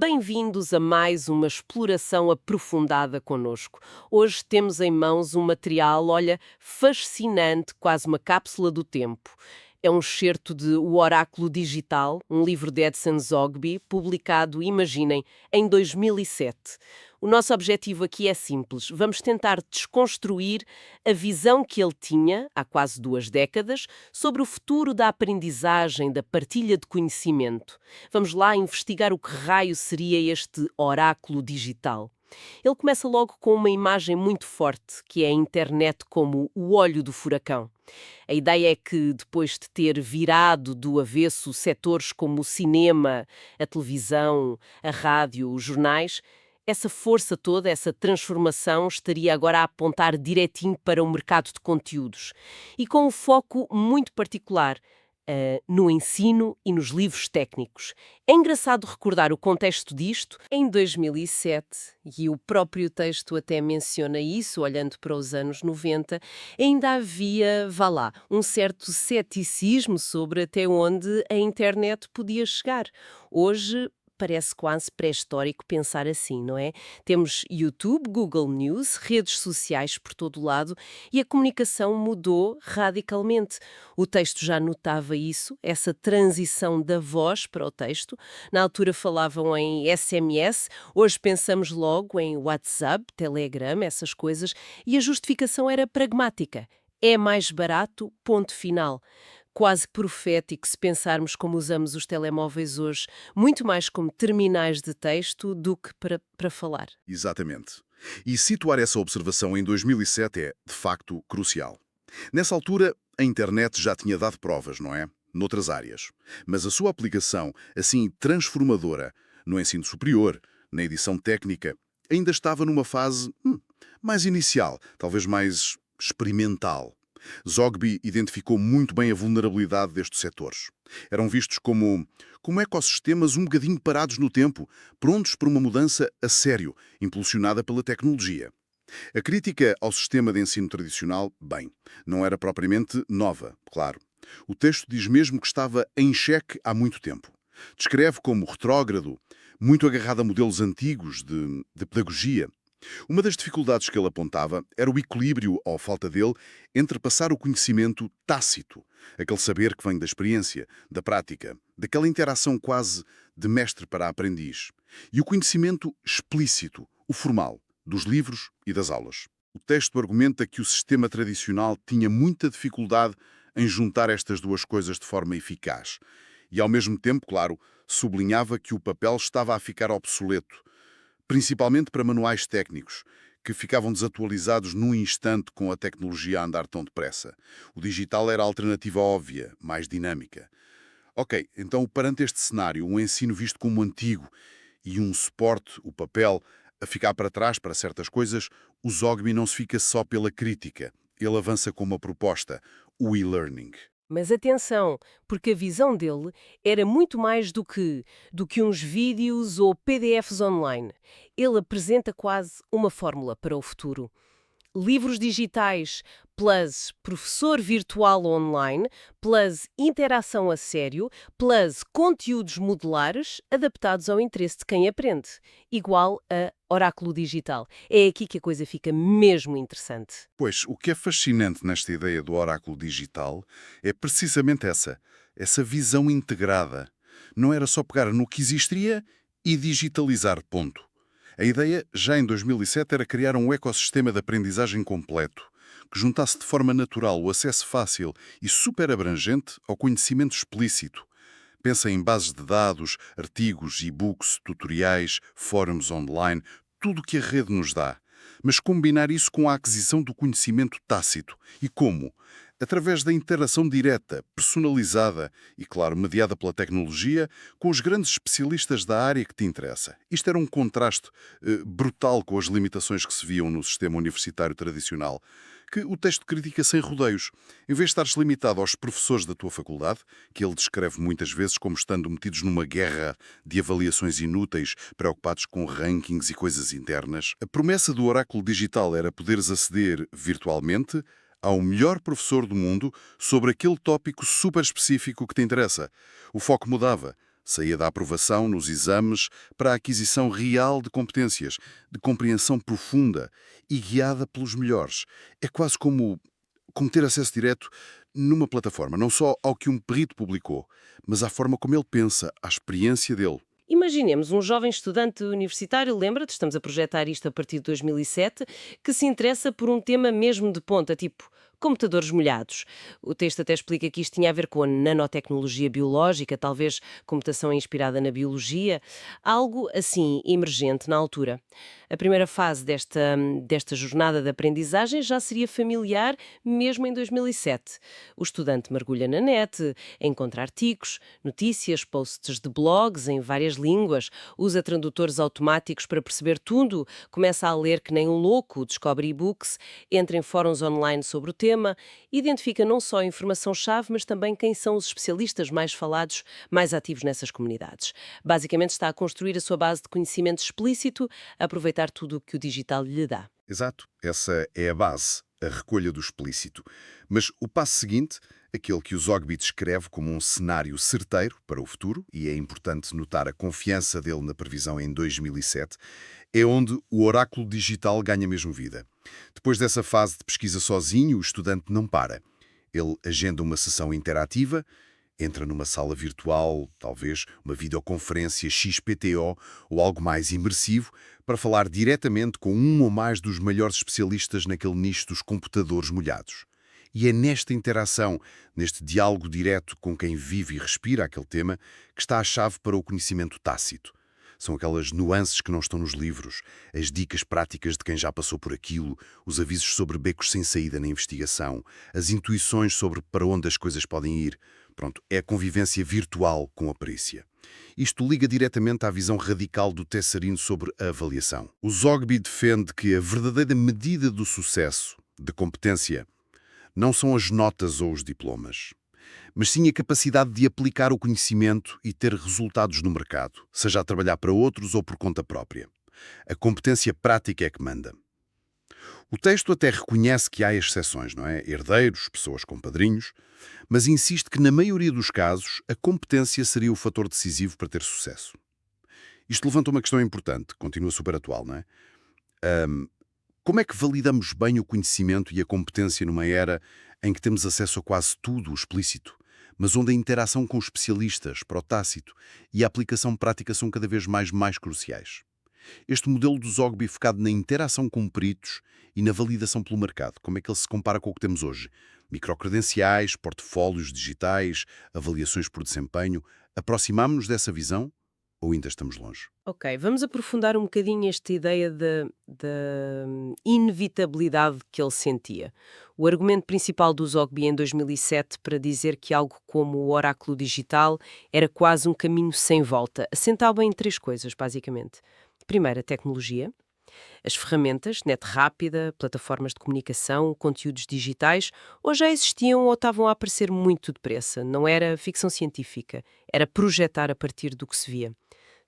Bem-vindos a mais uma exploração aprofundada connosco. Hoje temos em mãos um material, olha, fascinante, quase uma cápsula do tempo. É um excerto de O Oráculo Digital, um livro de Edson Zogby, publicado, imaginem, em 2007. O nosso objetivo aqui é simples. Vamos tentar desconstruir a visão que ele tinha, há quase 2 décadas, sobre o futuro da aprendizagem, da partilha de conhecimento. Vamos lá investigar o que raio seria este oráculo digital. Ele começa logo com uma imagem muito forte, que é a internet como o olho do furacão. A ideia é que, depois de ter virado do avesso setores como o cinema, a televisão, a rádio, os jornais, essa força toda, essa transformação, estaria agora a apontar direitinho para o mercado de conteúdos. E com um foco muito particular, no ensino e nos livros técnicos. É engraçado recordar o contexto disto em 2007, e o próprio texto até menciona isso, olhando para os anos 90, ainda havia, vá lá, um certo ceticismo sobre até onde a internet podia chegar. Hoje parece quase pré-histórico pensar assim, não é? Temos YouTube, Google News, redes sociais por todo o lado e a comunicação mudou radicalmente. O texto já notava isso, essa transição da voz para o texto. Na altura falavam em SMS, hoje pensamos logo em WhatsApp, Telegram, essas coisas, e a justificação era pragmática. É mais barato, ponto final. Quase profético se pensarmos como usamos os telemóveis hoje, muito mais como terminais de texto do que para falar. Exatamente. E situar essa observação em 2007 é, de facto, crucial. Nessa altura, a internet já tinha dado provas, não é? Noutras áreas. Mas a sua aplicação, assim transformadora, no ensino superior, na edição técnica, ainda estava numa fase mais inicial, talvez mais experimental. Zogby identificou muito bem a vulnerabilidade destes setores. Eram vistos como ecossistemas um bocadinho parados no tempo, prontos para uma mudança a sério, impulsionada pela tecnologia. A crítica ao sistema de ensino tradicional, bem, não era propriamente nova, claro. O texto diz mesmo que estava em xeque há muito tempo. Descreve como retrógrado, muito agarrado a modelos antigos de pedagogia. Uma das dificuldades que ele apontava era o equilíbrio, ou falta dele, entre passar o conhecimento tácito, aquele saber que vem da experiência, da prática, daquela interação quase de mestre para aprendiz, e o conhecimento explícito, o formal, dos livros e das aulas. O texto argumenta que o sistema tradicional tinha muita dificuldade em juntar estas duas coisas de forma eficaz. E, ao mesmo tempo, claro, sublinhava que o papel estava a ficar obsoleto, principalmente para manuais técnicos, que ficavam desatualizados num instante com a tecnologia a andar tão depressa. O digital era a alternativa óbvia, mais dinâmica. Ok, então perante este cenário, um ensino visto como antigo e um suporte, o papel, a ficar para trás para certas coisas, o Zogby não se fica só pela crítica. Ele avança com uma proposta, o e-learning. Mas atenção, porque a visão dele era muito mais do que uns vídeos ou PDFs online. Ele apresenta quase uma fórmula para o futuro. Livros digitais plus professor virtual online plus interação a sério plus conteúdos modulares adaptados ao interesse de quem aprende, igual a oráculo digital. É aqui que a coisa fica mesmo interessante. Pois, o que é fascinante nesta ideia do oráculo digital é precisamente essa visão integrada. Não era só pegar no que existia e digitalizar, ponto. A ideia, já em 2007, era criar um ecossistema de aprendizagem completo, que juntasse de forma natural o acesso fácil e super abrangente ao conhecimento explícito. Pensa em bases de dados, artigos, e-books, tutoriais, fóruns online, tudo o que a rede nos dá. Mas combinar isso com a aquisição do conhecimento tácito. E como? Através da interação direta, personalizada e, claro, mediada pela tecnologia, com os grandes especialistas da área que te interessa. Isto era um contraste brutal com as limitações que se viam no sistema universitário tradicional, que o texto critica sem rodeios. Em vez de estares limitado aos professores da tua faculdade, que ele descreve muitas vezes como estando metidos numa guerra de avaliações inúteis, preocupados com rankings e coisas internas, a promessa do oráculo digital era poderes aceder virtualmente ao melhor professor do mundo sobre aquele tópico super específico que te interessa. O foco mudava. Saía da aprovação nos exames para a aquisição real de competências, de compreensão profunda e guiada pelos melhores. É quase como ter acesso direto numa plataforma, não só ao que um perito publicou, mas à forma como ele pensa, à experiência dele. Imaginemos um jovem estudante universitário, lembra-te, estamos a projetar isto a partir de 2007, que se interessa por um tema mesmo de ponta, tipo computadores molhados. O texto até explica que isto tinha a ver com a nanotecnologia biológica, talvez computação inspirada na biologia, algo assim emergente na altura. A primeira fase desta jornada de aprendizagem já seria familiar mesmo em 2007. O estudante mergulha na net, encontra artigos, notícias, posts de blogs em várias línguas, usa tradutores automáticos para perceber tudo, começa a ler que nem um louco, descobre e-books, entra em fóruns online sobre o tema, identifica não só a informação-chave, mas também quem são os especialistas mais falados, mais ativos nessas comunidades. Basicamente está a construir a sua base de conhecimento explícito, a aproveitar tudo o que o digital lhe dá. Exato, essa é a base, a recolha do explícito. Mas o passo seguinte, aquele que o Zogby descreve como um cenário certeiro para o futuro, e é importante notar a confiança dele na previsão em 2007, é onde o oráculo digital ganha mesmo vida. Depois dessa fase de pesquisa sozinho, o estudante não para. Ele agenda uma sessão interativa, entra numa sala virtual, talvez uma videoconferência XPTO ou algo mais imersivo, para falar diretamente com um ou mais dos maiores especialistas naquele nicho dos computadores molhados. E é nesta interação, neste diálogo direto com quem vive e respira aquele tema, que está a chave para o conhecimento tácito. São aquelas nuances que não estão nos livros, as dicas práticas de quem já passou por aquilo, os avisos sobre becos sem saída na investigação, as intuições sobre para onde as coisas podem ir. Pronto, é a convivência virtual com a perícia. Isto liga diretamente à visão radical do Tessarino sobre a avaliação. O Zogby defende que a verdadeira medida do sucesso, de competência, não são as notas ou os diplomas, mas sim a capacidade de aplicar o conhecimento e ter resultados no mercado, seja a trabalhar para outros ou por conta própria. A competência prática é que manda. O texto até reconhece que há exceções, não é? Herdeiros, pessoas com padrinhos, mas insiste que, na maioria dos casos, a competência seria o fator decisivo para ter sucesso. Isto levanta uma questão importante, continua super atual, não é? Como é que validamos bem o conhecimento e a competência numa era em que temos acesso a quase tudo o explícito, mas onde a interação com os especialistas, para o tácito, e a aplicação prática são cada vez mais cruciais? Este modelo do Zogby focado na interação com peritos e na validação pelo mercado, como é que ele se compara com o que temos hoje? Microcredenciais, portfólios digitais, avaliações por desempenho. Aproximamos-nos dessa visão ou ainda estamos longe? Ok, vamos aprofundar um bocadinho esta ideia da inevitabilidade que ele sentia. O argumento principal do Zogby em 2007 para dizer que algo como o oráculo digital era quase um caminho sem volta, assentava em três coisas, basicamente. Primeiro, a tecnologia, as ferramentas, net rápida, plataformas de comunicação, conteúdos digitais, ou já existiam ou estavam a aparecer muito depressa. Não era ficção científica, era projetar a partir do que se via.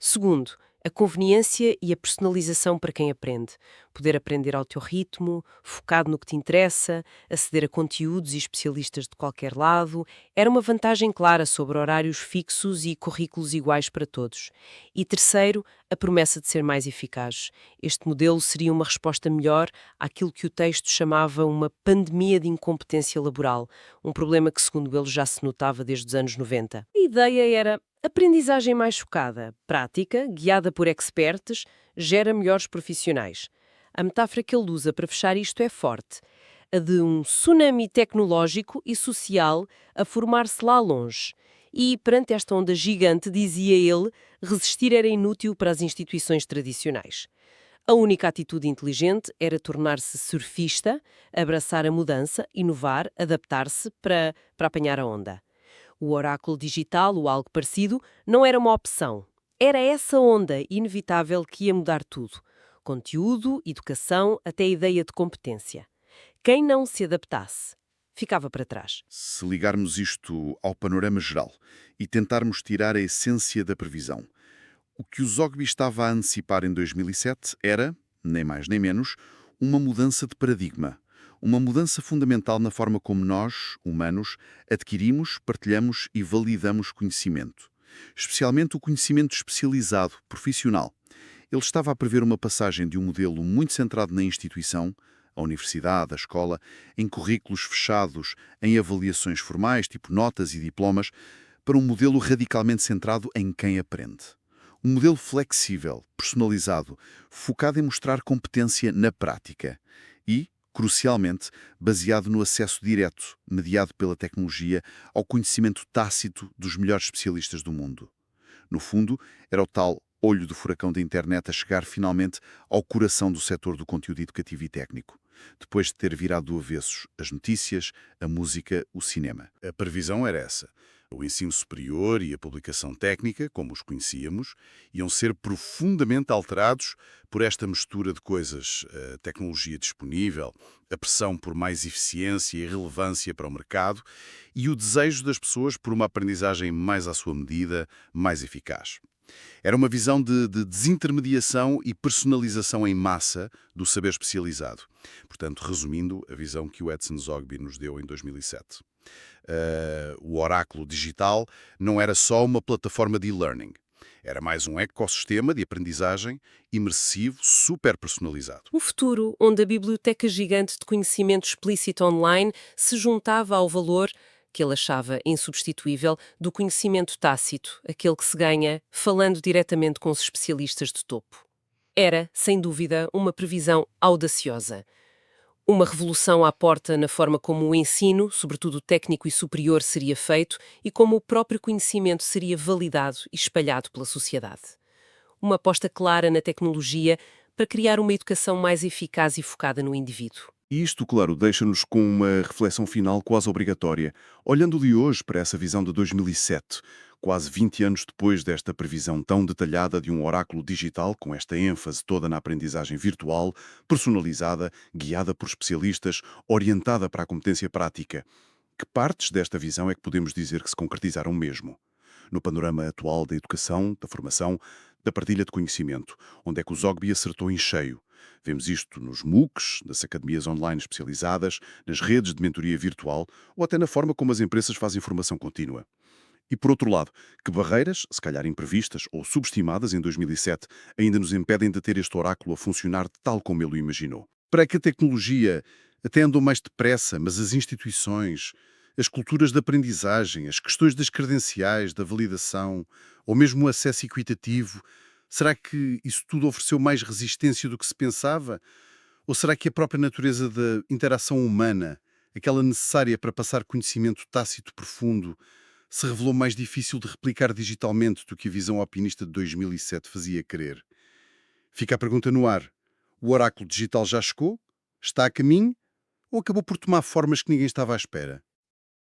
Segundo, a conveniência e a personalização para quem aprende. Poder aprender ao teu ritmo, focado no que te interessa, aceder a conteúdos e especialistas de qualquer lado, era uma vantagem clara sobre horários fixos e currículos iguais para todos. E terceiro, a promessa de ser mais eficaz. Este modelo seria uma resposta melhor àquilo que o texto chamava uma pandemia de incompetência laboral, um problema que, segundo ele, já se notava desde os anos 90. A ideia era: aprendizagem mais focada, prática, guiada por experts, gera melhores profissionais. A metáfora que ele usa para fechar isto é forte, a de um tsunami tecnológico e social a formar-se lá longe. E, perante esta onda gigante, dizia ele, resistir era inútil para as instituições tradicionais. A única atitude inteligente era tornar-se surfista, abraçar a mudança, inovar, adaptar-se para apanhar a onda. O oráculo digital, ou algo parecido, não era uma opção. Era essa onda inevitável que ia mudar tudo. Conteúdo, educação, até a ideia de competência. Quem não se adaptasse, ficava para trás. Se ligarmos isto ao panorama geral e tentarmos tirar a essência da previsão, o que o Zogby estava a antecipar em 2007 era, nem mais nem menos, uma mudança de paradigma. Uma mudança fundamental na forma como nós, humanos, adquirimos, partilhamos e validamos conhecimento. especialmente o conhecimento especializado, profissional. Ele estava a prever uma passagem de um modelo muito centrado na instituição, a universidade, a escola, em currículos fechados, em avaliações formais, tipo notas e diplomas, para um modelo radicalmente centrado em quem aprende. Um modelo flexível, personalizado, focado em mostrar competência na prática e, crucialmente, baseado no acesso direto, mediado pela tecnologia, ao conhecimento tácito dos melhores especialistas do mundo. No fundo, era o tal olho do furacão da internet a chegar finalmente ao coração do setor do conteúdo educativo e técnico, depois de ter virado do avesso as notícias, a música, o cinema. A previsão era essa. O ensino superior e a publicação técnica, como os conhecíamos, iam ser profundamente alterados por esta mistura de coisas, a tecnologia disponível, a pressão por mais eficiência e relevância para o mercado e o desejo das pessoas por uma aprendizagem mais à sua medida, mais eficaz. Era uma visão de desintermediação e personalização em massa do saber especializado. Portanto, resumindo, a visão que o Edson Zogby nos deu em 2007. O oráculo digital não era só uma plataforma de e-learning. Era mais um ecossistema de aprendizagem imersivo, super personalizado. O futuro, onde a biblioteca gigante de conhecimento explícito online se juntava ao valor, que ele achava insubstituível, do conhecimento tácito, aquele que se ganha falando diretamente com os especialistas de topo. Era, sem dúvida, uma previsão audaciosa. Uma revolução à porta na forma como o ensino, sobretudo técnico e superior, seria feito e como o próprio conhecimento seria validado e espalhado pela sociedade. Uma aposta clara na tecnologia para criar uma educação mais eficaz e focada no indivíduo. E isto, claro, deixa-nos com uma reflexão final quase obrigatória, olhando de hoje para essa visão de 2007, quase 20 anos depois desta previsão tão detalhada de um oráculo digital, com esta ênfase toda na aprendizagem virtual, personalizada, guiada por especialistas, orientada para a competência prática. Que partes desta visão é que podemos dizer que se concretizaram mesmo? No panorama atual da educação, da formação, da partilha de conhecimento, onde é que o Zogby acertou em cheio? Vemos isto nos MOOCs, nas academias online especializadas, nas redes de mentoria virtual ou até na forma como as empresas fazem formação contínua. E, por outro lado, que barreiras, se calhar imprevistas ou subestimadas em 2007, ainda nos impedem de ter este oráculo a funcionar tal como ele o imaginou? Para que a tecnologia até andou mais depressa, mas as instituições, as culturas de aprendizagem, as questões das credenciais, da validação, ou mesmo o acesso equitativo, será que isso tudo ofereceu mais resistência do que se pensava? Ou será que a própria natureza da interação humana, aquela necessária para passar conhecimento tácito profundo, se revelou mais difícil de replicar digitalmente do que a visão alpinista de 2007 fazia crer? Fica a pergunta no ar. O oráculo digital já chegou? Está a caminho? Ou acabou por tomar formas que ninguém estava à espera?